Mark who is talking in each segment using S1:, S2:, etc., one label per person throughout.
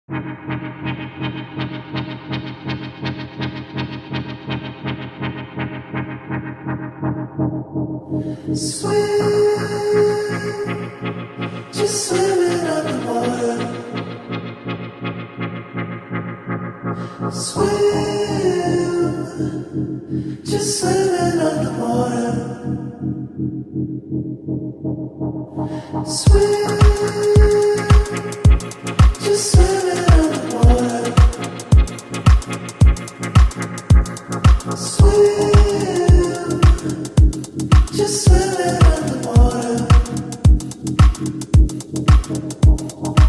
S1: Swim, just swimming underwater. Swim, just swimming underwater. Swim, just swimming underwater. Swim, just swimming underwater.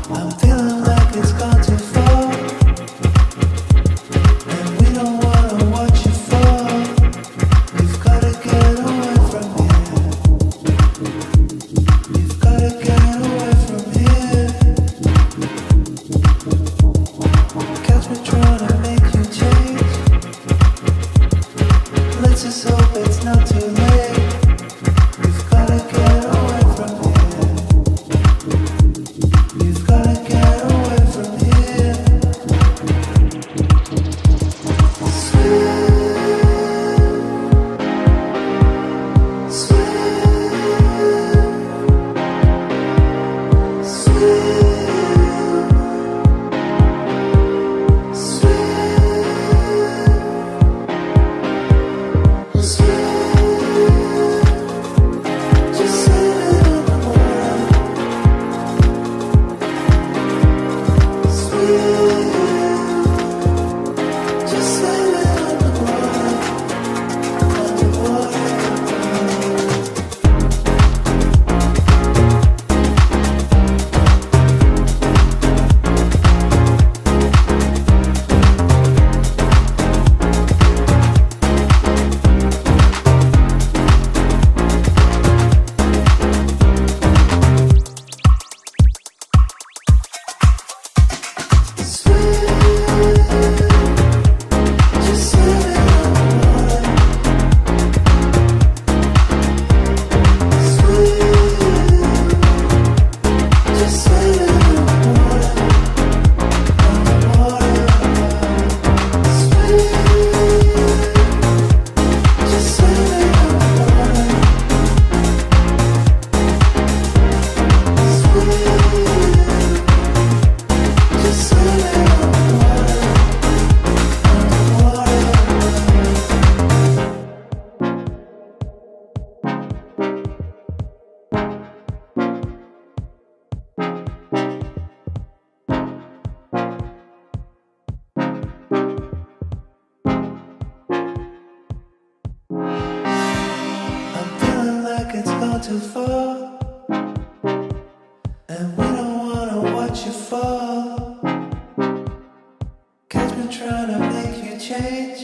S1: I'm feeling like it's gone too far, and we don't wanna watch you fall. We've gotta get away from here. We've gotta get away from here. Catch me trying to make you change. Let's just hope it's not too late. We've gotta get away from here. We've gotta get away from here. Swim, swim, swim, swim. Just swimming underwater. Swim, just swimming underwater. Underwater. I'm feeling like it's gone too far, and we don't wanna watch you fall. Catch me trying to make you change.